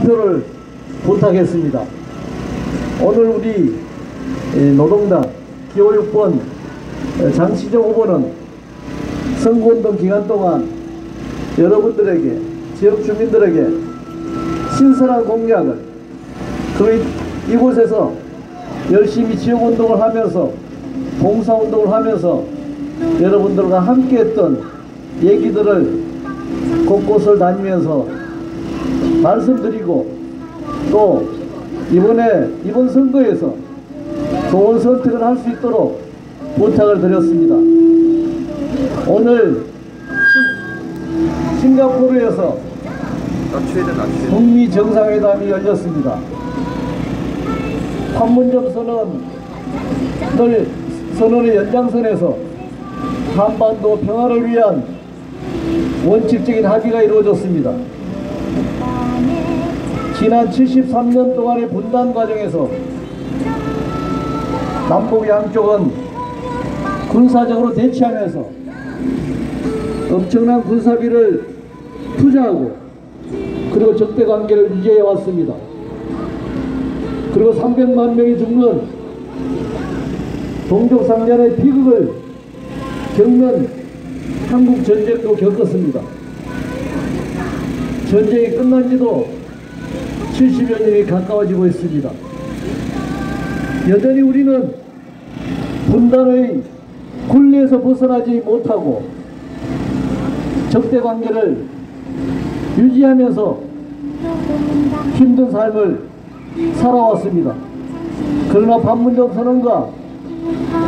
표를 부탁했습니다. 오늘 우리 노동당 기호 6번 장시정 후보는 선거운동 기간 동안 여러분들에게, 지역 주민들에게 신선한 공약을, 이곳에서 열심히 지역운동을 하면서, 봉사운동을 하면서 여러분들과 함께 했던 얘기들을 곳곳을 다니면서 말씀드리고, 또 이번 선거에서 좋은 선택을 할 수 있도록 부탁을 드렸습니다. 오늘 싱가포르에서 북미 정상회담이 열렸습니다. 판문점 선언의 연장선에서 한반도 평화를 위한 원칙적인 합의가 이루어졌습니다. 지난 73년 동안의 분단 과정에서 남북 양쪽은 군사적으로 대치하면서 엄청난 군사비를 투자하고, 그리고 적대 관계를 유지해 왔습니다. 그리고 300만 명이 죽는 동족상잔의 비극을 겪는 한국 전쟁도 겪었습니다. 전쟁이 끝난 지도 70여 년이 가까워지고 있습니다. 여전히 우리는 분단의 굴레에서 벗어나지 못하고 적대 관계를 유지하면서 힘든 삶을 살아왔습니다. 그러나 판문점 선언과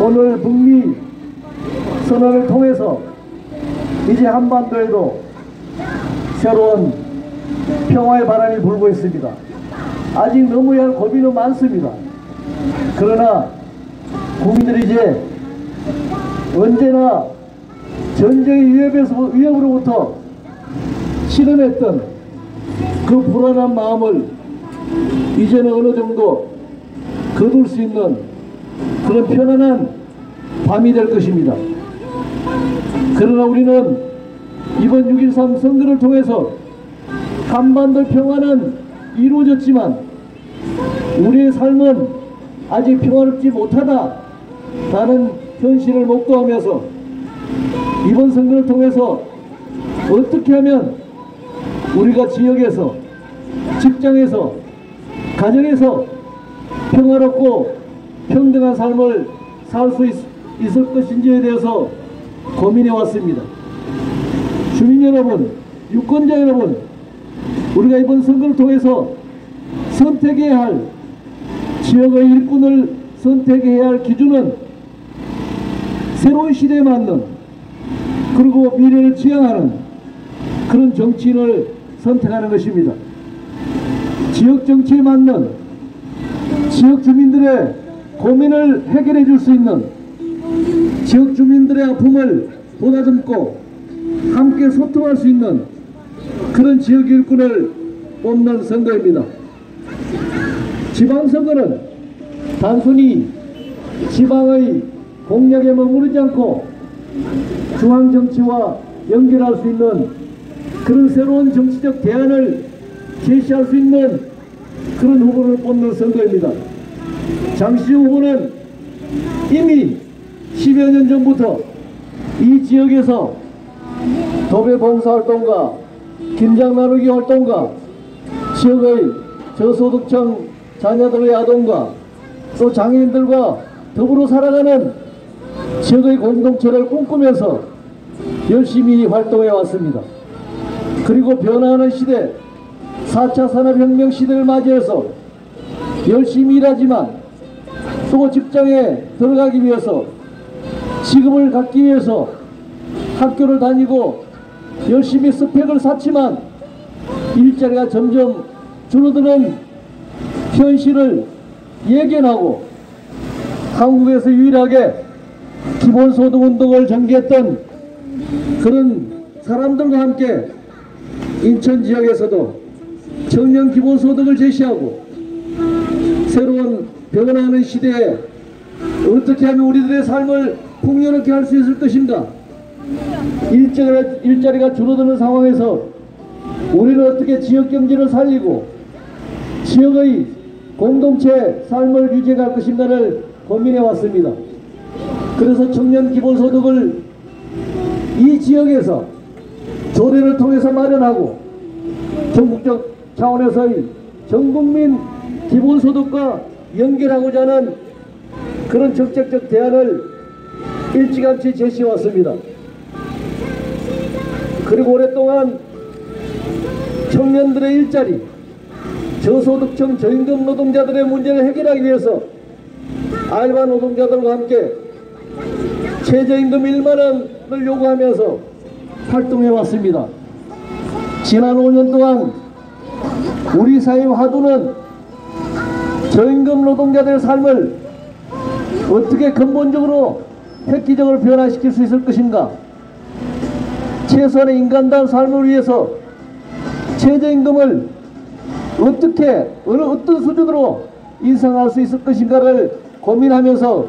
오늘 북미 선언을 통해서 이제 한반도에도 새로운 평화의 바람이 불고 있습니다. 아직 넘어야 할 고비는 많습니다. 그러나 국민들이 이제 언제나 전쟁의 위협으로부터 실현했던 그 불안한 마음을 이제는 어느 정도 거둘 수 있는 그런 편안한 밤이 될 것입니다. 그러나 우리는 이번 6.13 선거를 통해서 한반도 평화는 이루어졌지만 우리의 삶은 아직 평화롭지 못하다라는 현실을 목도하면서 이번 선거를 통해서 어떻게 하면 우리가 지역에서, 직장에서, 가정에서 평화롭고 평등한 삶을 살 수 있을 것인지에 대해서 고민해 왔습니다. 주민 여러분, 유권자 여러분, 우리가 이번 선거를 통해서 선택해야 할, 지역의 일꾼을 선택해야 할 기준은 새로운 시대에 맞는, 그리고 미래를 지향하는 그런 정치인을 선택하는 것입니다. 지역 정치에 맞는, 지역 주민들의 고민을 해결해 줄 수 있는, 지역 주민들의 아픔을 보다듬고 함께 소통할 수 있는 그런 지역 일꾼을 뽑는 선거입니다. 지방선거는 단순히 지방의 공약에 머무르지 않고 중앙정치와 연결할 수 있는 그런 새로운 정치적 대안을 제시할 수 있는 그런 후보를 뽑는 선거입니다. 장시정 후보는 이미 10여 년 전부터 이 지역에서 도배 봉사활동과 김장 나누기 활동과 지역의 저소득층 자녀들의 아동과 또 장애인들과 더불어 살아가는 지역의 공동체를 꿈꾸면서 열심히 활동해 왔습니다. 그리고 변화하는 시대, 4차 산업혁명 시대를 맞이해서 열심히 일하지만 또 직장에 들어가기 위해서, 직업을 갖기 위해서 학교를 다니고 열심히 스펙을 쌓지만 일자리가 점점 줄어드는 현실을 예견하고 한국에서 유일하게 기본소득 운동을 전개했던 그런 사람들과 함께 인천 지역에서도 청년 기본소득을 제시하고 새로운 변화하는 시대에 어떻게 하면 우리들의 삶을 풍요롭게 할 수 있을 것인가, 일자리가 줄어드는 상황에서 우리는 어떻게 지역경제를 살리고 지역의 공동체 삶을 유지할 것인가를 고민해 왔습니다. 그래서 청년 기본소득을 이 지역에서 조례를 통해서 마련하고 전국적 차원에서의 전국민 기본소득과 연결하고자 하는 그런 정책적 대안을 일찌감치 제시해 왔습니다. 그리고 오랫동안 청년들의 일자리, 저소득층 저임금 노동자들의 문제를 해결하기 위해서 알바 노동자들과 함께 최저임금 1만원을 요구하면서 활동해 왔습니다. 지난 5년 동안 우리 사회의 화두는 저임금 노동자들의 삶을 어떻게 근본적으로 획기적으로 변화시킬 수 있을 것인가, 최소한의 인간다운 삶을 위해서 최저임금을 어떻게 어떤 수준으로 인상할 수 있을 것인가를 고민하면서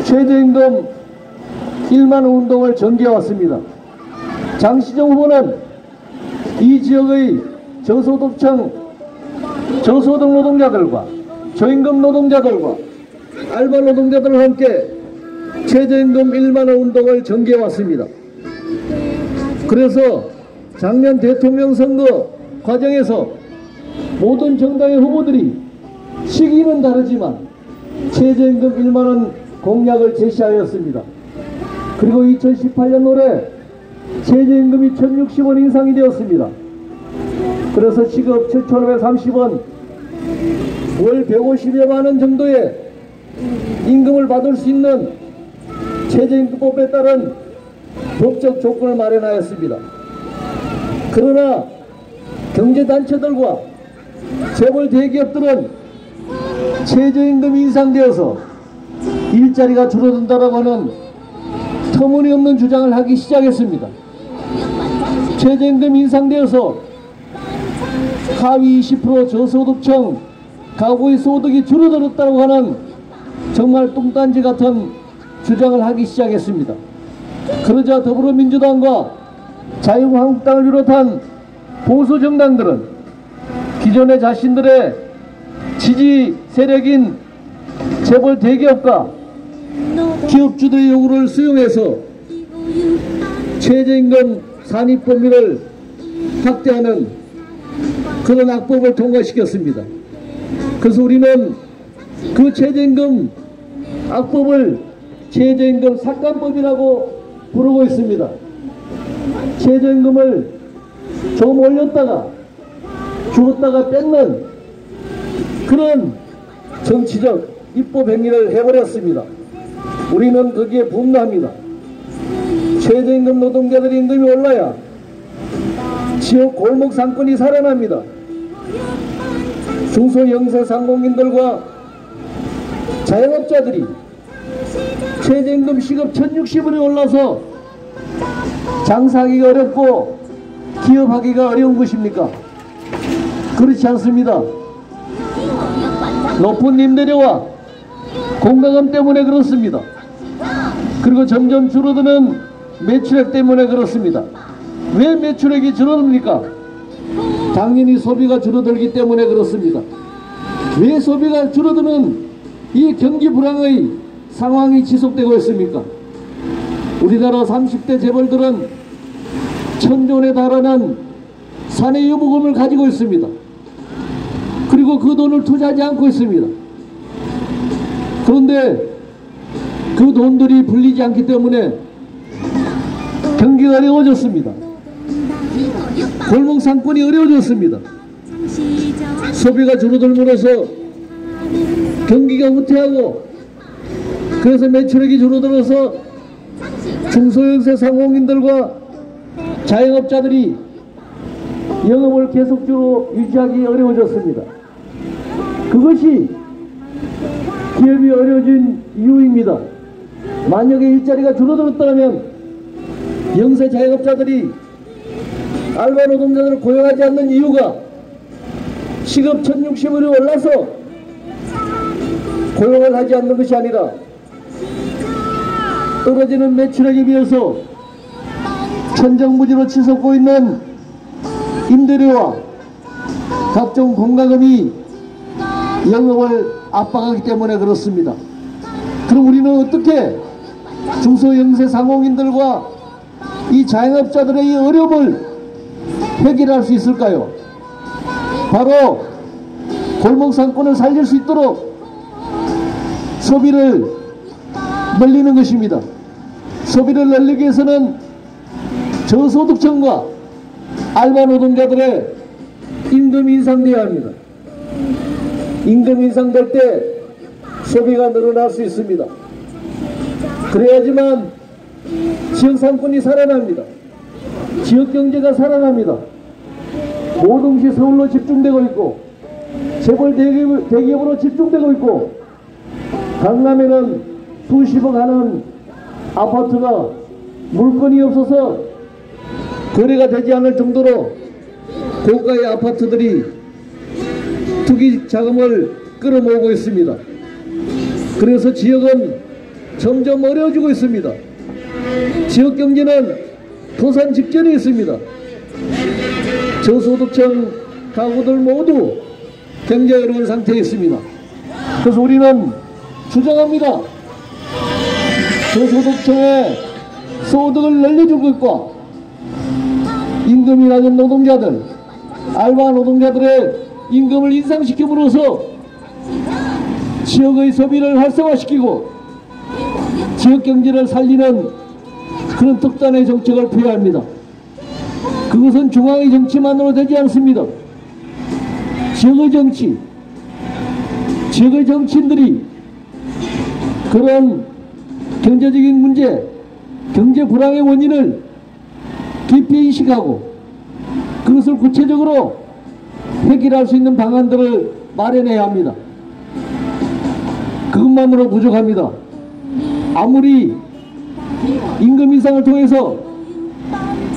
최저임금 1만원 운동을 전개해왔습니다. 장시정 후보는 이 지역의 저소득층 저소득 노동자들과 저임금 노동자들과 알바 노동자들과 함께 최저임금 1만원 운동을 전개해왔습니다. 그래서 작년 대통령 선거 과정에서 모든 정당의 후보들이 시기는 다르지만 최저임금 1만원 공약을 제시하였습니다. 그리고 2018년 올해 최저임금이 1,060원 인상이 되었습니다. 그래서 시급 7,530원, 월 150여만원 정도의 임금을 받을 수 있는 최저임금법에 따른 법적 조건을 마련하였습니다. 그러나 경제단체들과 재벌 대기업들은 최저임금이 인상되어서 일자리가 줄어든다라고 하는 터무니없는 주장을 하기 시작했습니다. 최저임금 인상되어서 하위 20% 저소득층 가구의 소득이 줄어들었다고 하는 정말 뚱딴지 같은 주장을 하기 시작했습니다. 그러자 더불어민주당과 자유한국당을 비롯한 보수 정당들은 기존의 자신들의 지지 세력인 재벌 대기업과 기업주들의 요구를 수용해서 최저임금 산입 범위를 확대하는 그런 악법을 통과시켰습니다. 그래서 우리는 그 최저임금 악법을 최저임금 삭감법이라고 부르고 있습니다. 최저임금을 좀 올렸다가 줄었다가 뺏는 그런 정치적 입법 행위를 해버렸습니다. 우리는 거기에 분노합니다. 최저임금 노동자들의 임금이 올라야 지역 골목 상권이 살아납니다. 중소영세 상공인들과 자영업자들이 최저임금 시급 1,060원이 올라서 장사하기가 어렵고 기업하기가 어려운 것입니까? 그렇지 않습니다. 높은 임대료와 공과금 때문에 그렇습니다. 그리고 점점 줄어드는 매출액 때문에 그렇습니다. 왜 매출액이 줄어듭니까? 당연히 소비가 줄어들기 때문에 그렇습니다. 왜 소비가 줄어드는 이 경기 불황의 상황이 지속되고 있습니까? 우리나라 30대 재벌들은 1,000조원에 달하는 사내유보금을 가지고 있습니다. 그리고 그 돈을 투자하지 않고 있습니다. 그런데 그 돈들이 불리지 않기 때문에 경기가 어려워졌습니다. 골목 상권이 어려워졌습니다. 소비가 줄어들므로써 경기가 후퇴하고 그래서 매출액이 줄어들어서 중소형세 상공인들과 자영업자들이 영업을 계속적으로 유지하기 어려워졌습니다. 그것이 기업이 어려워진 이유입니다. 만약에 일자리가 줄어들었다면 영세 자영업자들이 알바 노동자들을 고용하지 않는 이유가 시급 1,060원이 올라서 고용을 하지 않는 것이 아니라 떨어지는 매출액에 비해서 천정부지로 치솟고 있는 임대료와 각종 공과금이 영업을 압박하기 때문에 그렇습니다. 그럼 우리는 어떻게 중소영세 상공인들과 이 자영업자들의 이 어려움을 해결할 수 있을까요? 바로 골목상권을 살릴 수 있도록 소비를 늘리는 것입니다. 소비를 늘리기 위해서는 저소득층과 알바 노동자들의 임금이 인상되어야 합니다. 임금 인상될 때 소비가 늘어날 수 있습니다. 그래야지만 지역상권이 살아납니다. 지역경제가 살아납니다. 모든 것이 서울로 집중되고 있고 재벌 대기업으로 집중되고 있고 강남에는 수십억 하는 아파트가 물건이 없어서 거래가 되지 않을 정도로 고가의 아파트들이 투기 자금을 끌어모으고 있습니다. 그래서 지역은 점점 어려워지고 있습니다. 지역 경제는 도산 직전에 있습니다. 저소득층 가구들 모두 경제 어려운 상태에 있습니다. 그래서 우리는 주장합니다. 저소득층의 소득을 늘려줄 것과 임금이 낮은 노동자들, 알바 노동자들의 임금을 인상시킴으로써 지역의 소비를 활성화시키고 지역 경제를 살리는 그런 특단의 정책을 펴야 합니다. 그것은 중앙의 정치만으로 되지 않습니다. 지역의 정치, 지역의 정치인들이 그런 경제적인 문제, 경제 불황의 원인을 깊이 인식하고 그것을 구체적으로 해결할 수 있는 방안들을 마련해야 합니다. 그것만으로 부족합니다. 아무리 임금 인상을 통해서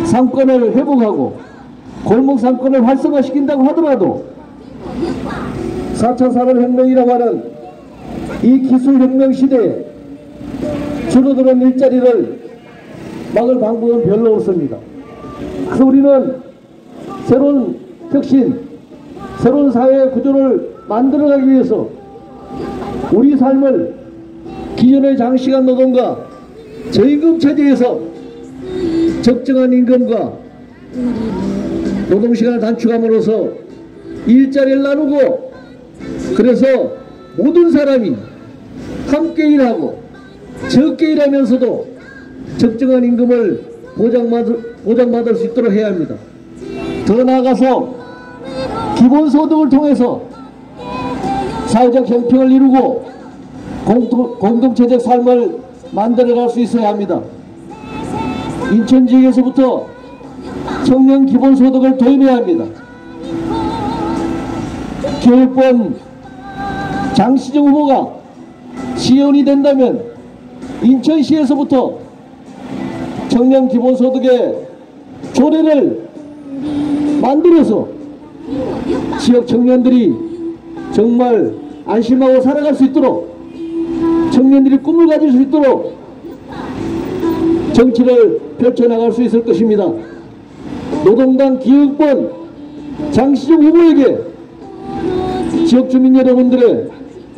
상권을 회복하고 골목 상권을 활성화시킨다고 하더라도 4차 산업혁명이라고 하는 이 기술혁명 시대에 줄어드는 일자리를 막을 방법은 별로 없습니다. 그래서 우리는 새로운 혁신, 새로운 사회 구조를 만들어가기 위해서 우리 삶을 기존의 장시간 노동과 저임금 체제에서 적정한 임금과 노동시간을 단축함으로써 일자리를 나누고 그래서 모든 사람이 함께 일하고 적게 일하면서도 적정한 임금을 보장받을 수 있도록 해야 합니다. 더 나아가서 기본소득을 통해서 사회적 형평을 이루고 공동체적 삶을 만들어갈 수 있어야 합니다. 인천지역에서부터 청년 기본소득을 도입해야 합니다. 교육권 장시정 후보가 시의원이 된다면 인천시에서부터 청년 기본소득의 조례를 만들어서 지역 청년들이 정말 안심하고 살아갈 수 있도록 청년들이 꿈을 가질 수 있도록 정치를 펼쳐나갈 수 있을 것입니다. 노동당 기업권 장시정 후보에게 지역주민 여러분들의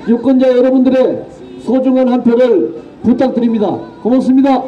유권자 여러분들의 소중한 한 표를 부탁드립니다. 고맙습니다.